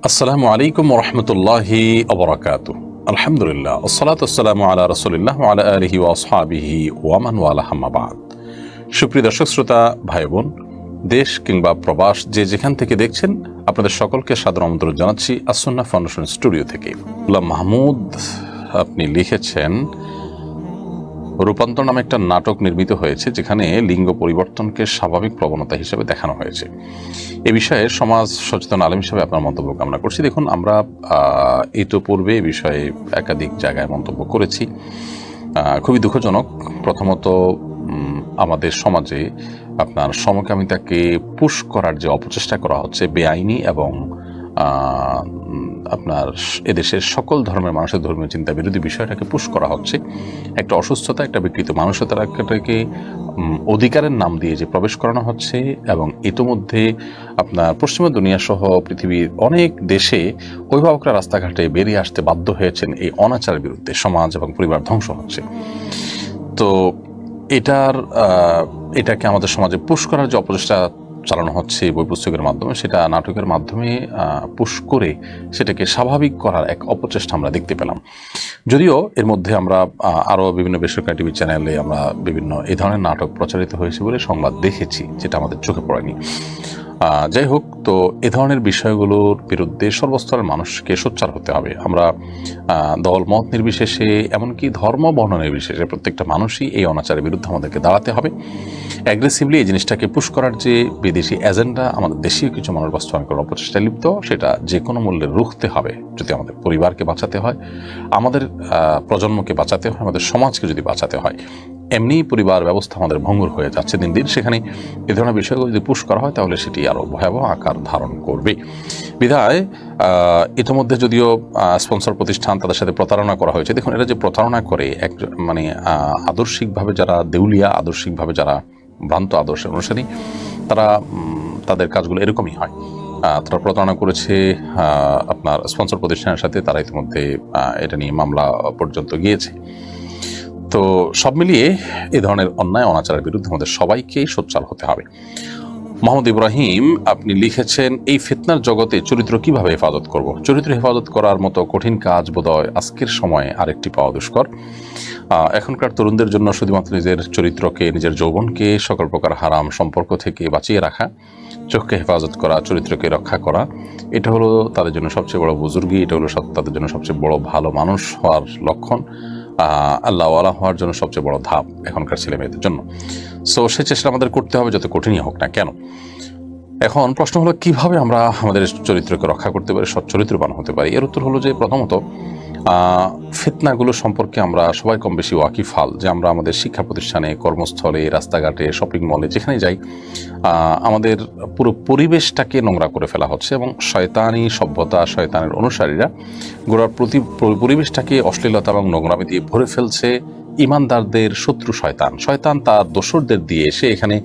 আসসালামু আলাইকুম ওরহমতুল্লাহি ওবরাকাতু। আলহামদুলিল্লাহ, আসসালাতু ওয়াসসালামু আলা রাসূলিল্লাহ ওয়া আলা আলিহি ওয়া আসহাবিহি ওয়া মান ওয়ালা, আম্মা বাদ। সুপ্রিয় দর্শক শ্রোতা ভাই বোন, দেশ কিংবা প্রবাস যে যেখান থেকে দেখছেন, আপনাদের সকলকে সাদর আমন্ত্রণ জানাচ্ছি আসুন্নাহ ফাউন্ডেশন স্টুডিও থেকে। আব্দুল্লাহ মাহমুদ আপনি লিখেছেন, রূপান্তর নামে একটা নাটক নির্মিত হয়েছে যেখানে লিঙ্গ পরিবর্তনকে স্বাভাবিক প্রবণতা হিসেবে দেখানো হয়েছে। এ বিষয়ে সমাজ সচেতন আলেম হিসেবে আপনার মন্তব্য কামনা করছি। দেখুন, আমরা ইতোপূর্বে এ বিষয়ে একাধিক জায়গায় মন্তব্য করেছি। খুবই দুঃখজনক। প্রথমত, আমাদের সমাজে আপনার সমকামিতাকে পুশ করার যে অপচেষ্টা করা হচ্ছে বেআইনি, এবং আপনার এদেশের সকল ধর্মের মানুষের ধর্মীয় চিন্তা বিরোধী বিষয়টাকে পুশ করা হচ্ছে। একটা অসুস্থতা, একটা বিকৃত মানসিকতাকে অধিকারের নাম দিয়ে যে প্রবেশ করানো হচ্ছে, এবং ইতোমধ্যে আপনার পশ্চিমা দুনিয়া সহ পৃথিবীর অনেক দেশে অভিভাবকরা রাস্তাঘাটে বেরিয়ে আসতে বাধ্য হয়েছেন এই অনাচারের বিরুদ্ধে। সমাজ এবং পরিবার ধ্বংস হচ্ছে। তো এটাকে আমাদের সমাজে পুশ করার যে অপচেষ্টা চালানো হচ্ছে বই পুস্তকের মাধ্যমে, সেটা নাটকের মাধ্যমে পুশ করে সেটাকে স্বাভাবিক করার এক অপচেষ্টা আমরা দেখতে পেলাম। যদিও এর মধ্যে আমরা আরও বিভিন্ন বেসরকারি টিভি চ্যানেলে আমরা বিভিন্ন এই ধরনের নাটক প্রচারিত হয়েছে বলে সংবাদ দেখেছি, যেটা আমাদের চোখে পড়েনি। যাই হোক, তো এ ধরনের বিষয়গুলোর বিরুদ্ধে সর্বস্তরের মানুষকে সোচ্চার হতে হবে। আমরা দল মত নির্বিশেষে, এমনকি ধর্ম বর্ণ নির্বিশেষে প্রত্যেকটা মানুষই এই অনাচারের বিরুদ্ধে আমাদেরকে দাঁড়াতে হবে। অ্যাগ্রেসিভলি এই জিনিসটাকে পুশ করার যে বিদেশি এজেন্ডা আমাদের দেশীয় কিছু মানুষ বাস্তবায়ন করার অপচেষ্টায় লিপ্ত, সেটা যে কোনো মূল্যে রুখতে হবে। যদি আমাদের পরিবারকে বাঁচাতে হয়, আমাদের প্রজন্মকে বাঁচাতে হয়, আমাদের সমাজকে যদি বাঁচাতে হয়। এমনি পরিবার ব্যবস্থা আমাদের ভঙ্গুর হয়ে যাচ্ছে দিন দিন। সেখানে এ ধরনের বিষয়গুলো যদি পুশ করা হয়, তাহলে সেটি আরও ভয়াবহ আকার ধারণ করবে। বিধায় ইতিমধ্যে যদিও স্পন্সর প্রতিষ্ঠান, তাদের সাথে প্রতারণা করা হয়েছে। দেখুন, এরা যে প্রতারণা করে, মানে আদর্শিকভাবে যারা দেউলিয়া, আদর্শিকভাবে যারা ভ্রান্ত আদর্শের অনুসারী, তারা তাদের কাজগুলো এরকমই হয়। তারা প্রতারণা করেছে আপনার স্পন্সর প্রতিষ্ঠানের সাথে। তারা ইতিমধ্যে এটা নিয়ে মামলা পর্যন্ত গিয়েছে। তো সব মিলিয়ে এই ধরনের অন্যায় অনাচারের বিরুদ্ধে আমাদের সবাইকেই সোচ্চার হতে হবে। মোহাম্মদ ইব্রাহিম আপনি লিখেছেন, এই ফিতনার জগতে চরিত্র কিভাবে হেফাজত করব? চরিত্র হেফাজত করার মতো কঠিন কাজ বোধহয় আজকের সময়ে আরেকটি পাওয়া দুষ্কর। এখনকার তরুণদের জন্য শুধুমাত্র নিজের চরিত্রকে, নিজের যৌবনকে সকল প্রকার হারাম সম্পর্ক থেকে বাঁচিয়ে রাখা, চোখকে হেফাজত করা, চরিত্রকে রক্ষা করা, এটা হলো তাদের জন্য সবচেয়ে বড় বুজুর্গি। এটা হলো তাদের জন্য সবচেয়ে বড় ভালো মানুষ হওয়ার লক্ষণ, আল্লাহওয়ালা হওয়ার জন্য সবচেয়ে বড় ধাপ এখনকার ছেলে মেয়েদের জন্য। সো সে চেষ্টা আমাদের করতে হবে, যত কঠিনই হোক না কেন। এখন প্রশ্ন হলো, কিভাবে আমরা আমাদের চরিত্রকে রক্ষা করতে পারি, সৎ চরিত্রবান হতে পারি? এর উত্তর হলো যে, প্রথমত ফিতনাগুলো সম্পর্কে আমরা সবাই কম বেশি ওয়াকিফাল। যে আমরা আমাদের শিক্ষা প্রতিষ্ঠানে, কর্মস্থলে, রাস্তাঘাটে, শপিং মলে, যেখানে যাই, আমাদের পুরো পরিবেশটাকে নোংরা করে ফেলা হচ্ছে, এবং শয়তানি সভ্যতা, শয়তানের অনুসারীরা গোড়ার পরিবেশটাকে অশ্লীলতা এবং নোংরামি দিয়ে ভরে ফেলছে। ইমানদারদের শত্রু শয়তান তার দোসরদের দিয়ে সে এখানে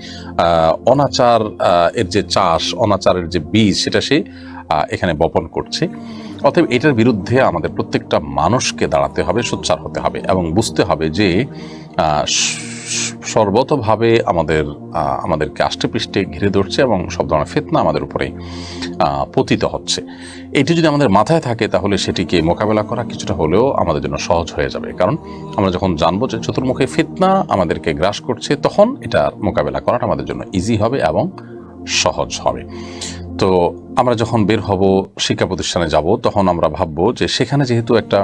অনাচার এর যে চাষ, অনাচারের যে বীজ, সেটা সে এখানে বপন করছে। অতএব এটার বিরুদ্ধে আমাদের প্রত্যেকটা মানুষকে দাঁড়াতে হবে, সোচ্চার হতে হবে, এবং বুঝতে হবে যে সর্বতভাবে আমাদেরকে আষ্টেপৃষ্ঠে ঘিরে ধরছে, এবং সব ধরনের ফিতনা আমাদের উপরে পতিত হচ্ছে। এটি যদি আমাদের মাথায় থাকে, তাহলে সেটিকে মোকাবেলা করা কিছুটা হলেও আমাদের জন্য সহজ হয়ে যাবে। কারণ আমরা যখন জানবো যে চতুর্মুখী ফিতনা আমাদেরকে গ্রাস করছে, তখন এটার মোকাবেলা করাটা আমাদের জন্য ইজি হবে এবং সহজ হবে। তো আমরা যখন বের হব, শিক্ষা প্রতিষ্ঠানে যাব, তখন আমরা ভাববো যে সেখানে যেহেতু একটা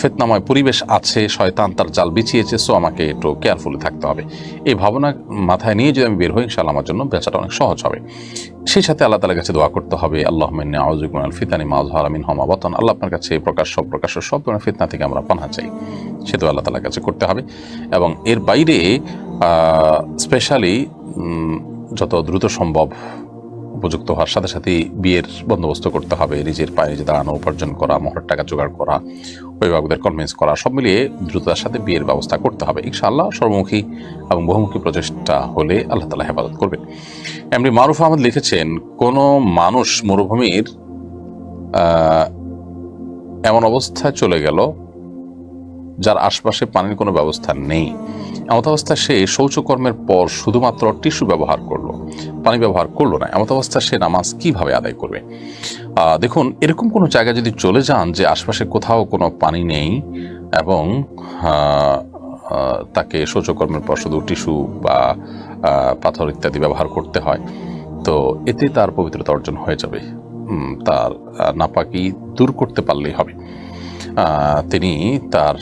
ফিতনাময় পরিবেশ আছে, শয়তান তার জাল বিছিয়েছে, সো আমাকে একটু কেয়ারফুলি থাকতে হবে। এই ভাবনা মাথায় নিয়ে যদি আমি বের হই, ইনশাআল্লাহ আমার জন্য বেচাটা অনেক সহজ হবে। সেই সাথে আল্লাহ তাআলার কাছে দোয়া করতে হবে, আল্লাহুম্মা ইন্নী আউযু বিকা মিনাল ফিতানি মা যাহারা মিনহা ওয়া মা বাতান। আল্লাহ আপনার কাছে প্রকাশ্য সব ধরনের ফিতনা থেকে আমরা পানাহ চাই। সেটা আল্লাহ তাআলার কাছে করতে হবে। এবং এর বাইরে স্পেশালি যত দ্রুত সম্ভব উপযুক্ত হওয়ার সাথে সাথে বিয়ের বন্দোবস্ত করতে হবে। নিজের পায়ে নিজে দাঁড়ানো, উপার্জন করা, মোহর টাকা জোগাড় করা, অভিভাবকদের কনভিন্স করা, সব মিলিয়ে দ্রুততার সাথে বিয়ের ব্যবস্থা করতে হবে। ইনশাআল্লাহ সর্বমুখী এবং বহুমুখী প্রচেষ্টা হলে আল্লাহ তাআলা হেফাজত করবেন। এমনি মারুফ আহমদ লিখেছেন, কোনো মানুষ মরুভূমির এমন অবস্থায় চলে গেল যার আশপাশে পানির কোনো ব্যবস্থা নেই। এমত অবস্থায় সে শৌচকর্মের পর শুধুমাত্র টিস্যু ব্যবহার করলো। পানি ব্যবহার করলো না, এমন অবস্থায় সে নামাজ কিভাবে আদায় করবে? দেখুন, এরকম কোনো জায়গায় যদি চলে যান যে আশপাশে কোথাও কোনো পানি নেই এবং তাকে শৌচকর্মের পর শুধু টিস্যু বা পাথর ইত্যাদি ব্যবহার করতে হয়, তো এতে তার পবিত্রতা অর্জন হয়ে যাবে। তার নাপাকি দূর করতে পারলেই হবে। তিনি তার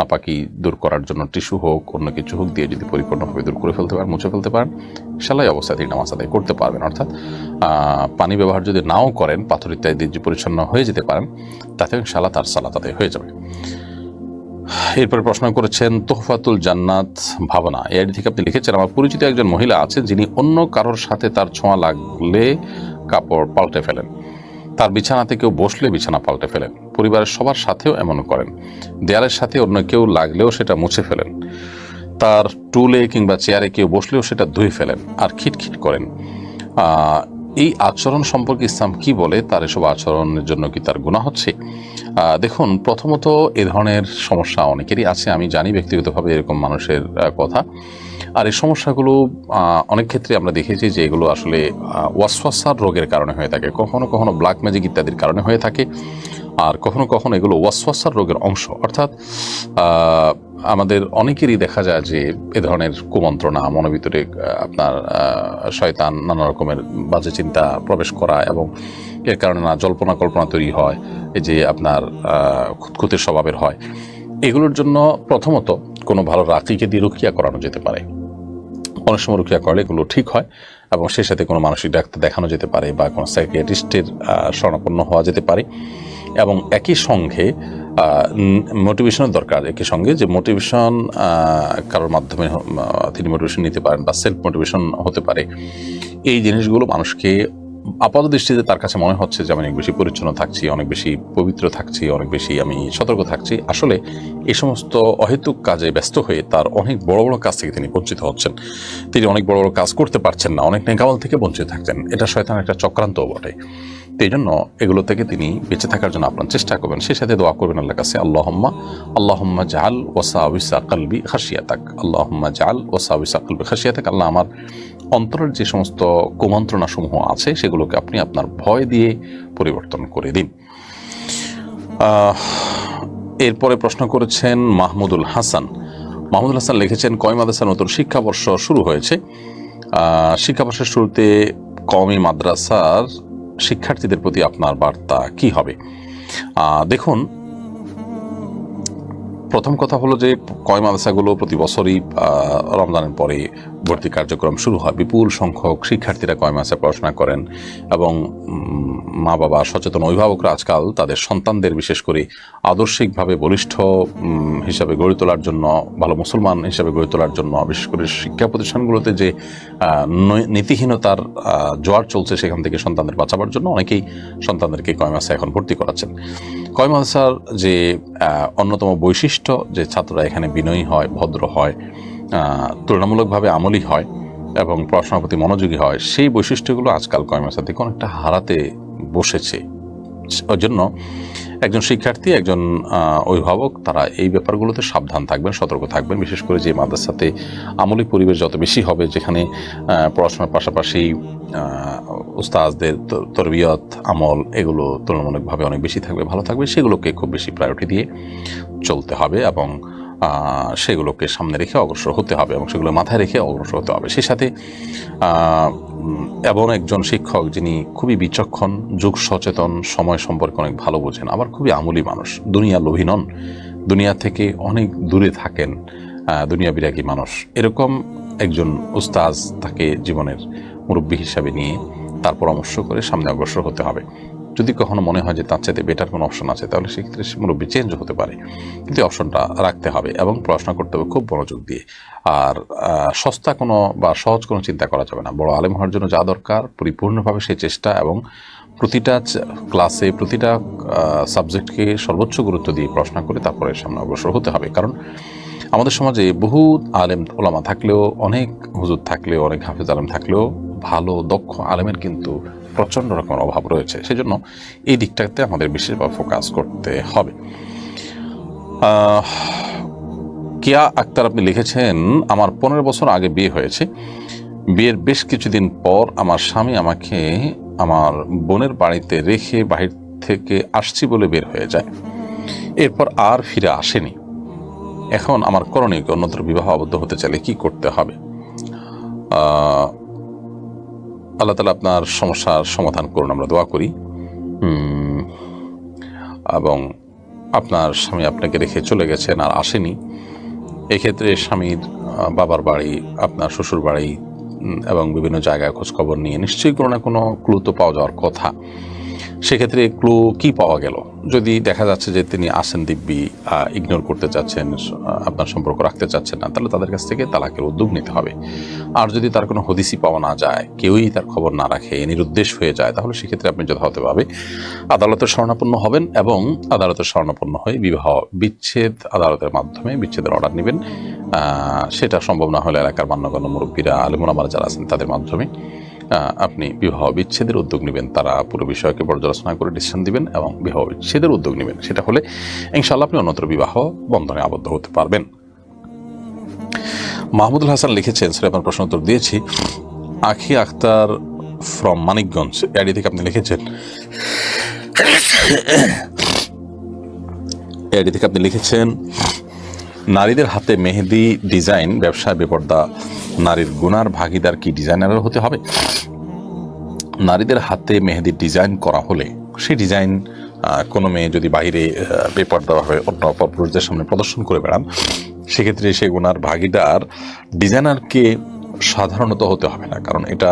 নাপাকি দূর করার জন্য টিস্যু হোক অন্য কিছু হোক দিয়ে যদি পরিপূর্ণভাবে দূর করে ফেলতে পারেন, মুছে ফেলতে পারেন, সেলাই অবস্থায় তিনি নামাজ আদায় করতে পারবেন। অর্থাৎ পানি ব্যবহার যদি নাও করেন, পাথর ইত্যাদি যে পরিচ্ছন্ন হয়ে যেতে পারেন, তাতে ইনশাআল্লাহ তার সালাত আদায় হয়ে যাবে। এরপরে প্রশ্ন করেছেন তোহফাতুল জান্নাত ভাবনা, এর থেকে আপনি লিখেছেন, আমার পরিচিত একজন মহিলা আছেন যিনি অন্য কারোর সাথে তার ছোঁয়া লাগলে কাপড় পাল্টে ফেলেন, তার বিছানাতে কেউ বসলে বিছানা পাল্টে ফেলেন, পরিবারের সবার সাথেও এমন করেন, দেয়ালের সাথে অন্য কেউ লাগলেও সেটা মুছে ফেলেন, তার টুলে কিংবা চেয়ারে কেউ বসলেও সেটা ধুয়ে ফেলেন আর খিটখিট করেন। এই আচরণ সম্পর্কে ইসলাম কি বলে? তার এসব আচরণের জন্য কি তার গুনাহ হচ্ছে? দেখুন, প্রথমত এ ধরনের সমস্যা অনেকেরই আছে, আমি জানি ব্যক্তিগতভাবে এরকম মানুষের কথা। আর এই সমস্যাগুলো অনেক ক্ষেত্রে আমরা দেখেছি যে এগুলো আসলে ওয়াসওয়াসার রোগের কারণে হয়ে থাকে, কখনো কখনো ব্ল্যাক ম্যাজিক ইত্যাদির কারণে হয়ে থাকে, আর কখনো কখনো এগুলো ওয়াসওয়াসার রোগের অংশ। অর্থাৎ আমাদের অনেকেরই দেখা যায় যে এ ধরনের কুমন্ত্রণা, মনের ভিতরে আপনার শয়তান নানা রকমের বাজে চিন্তা প্রবেশ করা এবং এর কারণে না জল্পনা কল্পনা তৈরি হয়, এই যে আপনার খুঁতখুঁতের স্বভাবের হয়। এগুলোর জন্য প্রথমত কোনো ভালো রাকিকে দিয়ে রুকিয়া করানো যেতে পারে। অনেক সময় রুকিয়া করলে এগুলো ঠিক হয় এবং সেই সাথে কোনো মানসিক ডাক্তার দেখানো যেতে পারে বা কোনো সাইকিয়াট্রিস্টের শরণাপন্ন হওয়া যেতে পারে। এবং একই সঙ্গে মোটিভেশনের দরকার, একই সঙ্গে যে মোটিভেশন কারোর মাধ্যমে তিনি মোটিভেশন নিতে পারেন বা সেলফ মোটিভেশন হতে পারে। এই জিনিসগুলো মানুষকে আপাত দৃষ্টিতে তার কাছে মনে হচ্ছে যে আমি অনেক বেশি পরিচ্ছন্ন থাকছি, অনেক বেশি পবিত্র থাকছি, অনেক বেশি আমি সতর্ক থাকছি। আসলে এই সমস্ত অহেতুক কাজে ব্যস্ত হয়ে তার অনেক বড় বড় কাজ থেকে তিনি বঞ্চিত হচ্ছেন, তিনি অনেক বড় বড় কাজ করতে পারছেন না, অনেক নেকামল থেকে বঞ্চিত থাকছেন। এটা শয়তানের একটা চক্রান্তও বটে। তো এই জন্য এগুলো থেকে তিনি বেঁচে থাকার জন্য আপনার চেষ্টা করবেন, সেই সাথে দোয়া করবেন আল্লাহর কাছে, আল্লাহুম্মা জাআল ওয়াসাউিসা কলবি খাশিয়াতাক, আল্লাহুম্মা জাআল ওয়াসাউিসা কলবি খাশিয়াতাক। আল্লাহ, আমার অন্তরের যে সমস্ত কুমন্ত্রণাসমূহ আছে সেগুলোকে আপনি আপনার ভয় দিয়ে পরিবর্তন করে দিন। এরপরে প্রশ্ন করেছেন মাহমুদুল হাসান। মাহমুদুল হাসান লিখেছেন, কওমি মাদ্রাসার নতুন শিক্ষাবর্ষ শুরু হয়েছে, শিক্ষাবর্ষের শুরুতে কওমি মাদ্রাসার শিক্ষার্থীদের প্রতি আপনার বার্তা কি হবে? দেখুন, প্রথম কথা হলো যে কওমি মাদ্রাসাগুলো প্রতি বছরই রমজানের পরে ভর্তি কার্যক্রম শুরু হয়। বিপুল সংখ্যক শিক্ষার্থীরা কওমি মাদ্রাসায় পড়াশোনা করেন এবং মা বাবা, সচেতন অভিভাবকরা আজকাল তাদের সন্তানদের বিশেষ করে আদর্শিকভাবে বলিষ্ঠ হিসাবে গড়ে তোলার জন্য, ভালো মুসলমান হিসাবে গড়ে তোলার জন্য, বিশেষ করে শিক্ষা প্রতিষ্ঠানগুলোতে যে নীতিহীনতার জোয়ার চলছে সেখান থেকে সন্তানদের বাঁচাবার জন্য অনেকেই সন্তানদেরকে কওমি মাদ্রাসায় এখন ভর্তি করাচ্ছেন। কওমি মাদ্রাসার যে অন্যতম বৈশিষ্ট্য যে ছাত্ররা এখানে বিনয়ী হয়, ভদ্র হয়, তুলনামূলকভাবে আমলি হয় এবং পড়াশোনার প্রতি মনোযোগী হয়, সেই বৈশিষ্ট্যগুলো আজকাল কওমি মাদ্রাসা থেকে অনেকটা হারাতে বসেছে। ওই জন্য একজন শিক্ষার্থী, একজন অভিভাবক, তারা এই ব্যাপারগুলোতে সাবধান থাকবেন, সতর্ক থাকবেন। বিশেষ করে যে মাদ্রাসাতে আমলি পরিবেশ যত বেশি হবে, যেখানে পড়াশোনার পাশাপাশি উস্তাজদের তরবিয়ত, আমল এগুলো তুলনামূলকভাবে অনেক বেশি থাকবে, ভালো থাকবে, সেগুলোকে খুব বেশি প্রায়োরিটি দিয়ে চলতে হবে এবং সেগুলোকে সামনে রেখে অগ্রসর হতে হবে এবং সেগুলো মাথায় রেখে অগ্রসর হতে হবে। সেই সাথে এমন একজন শিক্ষক যিনি খুবই বিচক্ষণ, যুগ সচেতন, সময় সম্পর্কে অনেক ভালো বোঝেন, আবার খুবই আমলি মানুষ, দুনিয়া লোভী নন, দুনিয়া থেকে অনেক দূরে থাকেন, দুনিয়া বিরাগী মানুষ, এরকম একজন উস্তাজ তাকে জীবনের মুরব্বী হিসাবে নিয়ে তার পরামর্শ করে সামনে অগ্রসর হতে হবে। যদি কখনো মনে হয় যে তার চাইতে বেটার কোনো অপশন আছে, তাহলে সেক্ষেত্রে মুরব্বী চেঞ্জ হতে পারে, কিন্তু অপশনটা রাখতে হবে এবং পড়াশোনা করতে হবে খুব মনোযোগ দিয়ে। আর সস্তা কোনো বা সহজ কোনো চিন্তা করা যাবে না। বড় আলেম হওয়ার জন্য যা দরকার পরিপূর্ণভাবে সেই চেষ্টা এবং প্রতিটা ক্লাসে প্রতিটা সাবজেক্টকে সর্বোচ্চ গুরুত্ব দিয়ে পড়াশোনা করে তারপরে সামনে অগ্রসর হতে হবে। কারণ আমাদের সমাজে বহু আলেম ওলামা থাকলেও, অনেক হুজুর থাকলেও, অনেক হাফেজ আলেম থাকলেও ভালো দক্ষ আলেমের কিন্তু প্রচণ্ড রকমের অভাব রয়েছে। সেজন্য এই দিকটাতে আমাদের বিশেষভাবে ফোকাস করতে হবে। কিয়া আক্তার আপনি লিখেছেন, আমার 15 বছর আগে বিয়ে হয়েছে, বিয়ের বেশ কিছুদিন পর আমার স্বামী আমাকে আমার বোনের বাড়িতে রেখে বাহির থেকে আসছি বলে বের হয়ে যায়, এরপর আর ফিরে আসেনি। এখন আমার করণীয় কি? অন্যত্র বিবাহ আবদ্ধ হতে চাইলে কি করতে হবে? আল্লাহ তাআলা আপনার সমস্যার সমাধান করুন, আমরা দোয়া করি। এবং আপনার স্বামী আপনাকে রেখে চলে গেছেন আর আসেনি, এক্ষেত্রে স্বামীর বাবার বাড়ি, আপনার শ্বশুর বাড়ি এবং বিভিন্ন জায়গায় খোঁজখবর নিয়ে নিশ্চয়ই কোনো না কোনো ক্লু তো পাওয়া যাওয়ার কথা। সেক্ষেত্রে ক্লু কি পাওয়া গেল? যদি দেখা যাচ্ছে যে তিনি আসেন দিব্যি, ইগনোর করতে চাচ্ছেন, আপনার সম্পর্ক রাখতে চাচ্ছেন না, তাহলে তাদের কাছ থেকে তালাকের উদ্যোগ নিতে হবে। আর যদি তার কোনো হদিসই পাওয়া না যায়, কেউই তার খবর না রাখে, নিরুদ্দেশ হয়ে যায়, তাহলে সেক্ষেত্রে আপনি যথাযথভাবে আদালতের শরণাপন্ন হবেন এবং আদালতের শরণাপন্ন হয়ে বিবাহ বিচ্ছেদ আদালতের মাধ্যমে বিচ্ছেদের অর্ডার নেবেন। সেটা সম্ভব না হলে এলাকার মান্যগণ্য মুরব্বীরা, আলেম ওলামারা যারা আছেন তাদের মাধ্যমে আপনি বিবাহ বিচ্ছেদের উদ্যোগ নেবেন। তারা পুরো বিষয়কে পর্যালোচনা করে ডিসিশন দিবেন এবং বিবাহ বিচ্ছেদের উদ্যোগ নেবেন। সেটা হলে ইনশাআল্লাহ আপনি অন্যত্র বিবাহ বন্ধনে আবদ্ধ হতে পারবেন। মাহমুদুল হাসান লিখেছেন, স্যার আপনার প্রশ্ন উত্তর দিয়েছি। আখি আখতার ফ্রম মানিকগঞ্জ এডি থেকে আপনি লিখেছেন নারীদের হাতে মেহেদি ডিজাইন ব্যবসায় বেপর্দা নারীর গুনার ভাগিদার কি ডিজাইনার হতে হবে? নারীদের হাতে মেহেদি ডিজাইন করা হলে সেই ডিজাইন কোনো মেয়ে যদি বাইরে বেপর্দাভাবে অন্য পরপুরুষদের সামনে প্রদর্শন করে বেড়ান, সেক্ষেত্রে সেই গুনার ভাগিদার ডিজাইনারকে সাধারণত হতে হবে না। কারণ এটা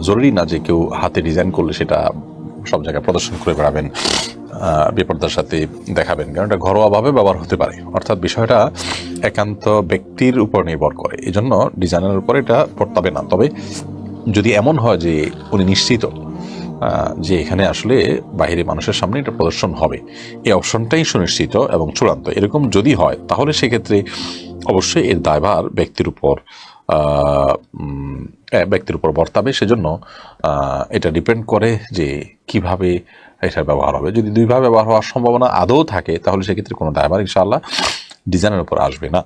জরুরি না যে কেউ হাতে ডিজাইন করলে সেটা সব জায়গায় প্রদর্শন করে বেড়াবেন, বেপর্দার সাথে দেখাবেন, কারণ এটা ঘরোয়াভাবে ব্যবহার হতে পারে। অর্থাৎ বিষয়টা একান্ত ব্যক্তির উপর নির্ভর করে, এই জন্য ডিজাইনের উপর এটা পড়তাবে না। তবে যদি এমন হয় যে উনি নিশ্চিত যে এখানে আসলে বাইরে মানুষের সামনে এটা প্রদর্শন হবে, এই অপশনটাই সুনিশ্চিত এবং চূড়ান্ত, এরকম যদি হয় তাহলে সেক্ষেত্রে অবশ্যই এর দায়ভার ব্যক্তির উপর বর্তাবে। সেজন্য এটা ডিপেন্ড করে যে কিভাবে এটার ব্যবহার হবে। যদি দুইভাবে ব্যবহার হওয়ার সম্ভাবনা আদৌ থাকে তাহলে সেক্ষেত্রে কোনো দায়ভার ইনশাআল্লাহ ডিজাইনের উপর আসবে না।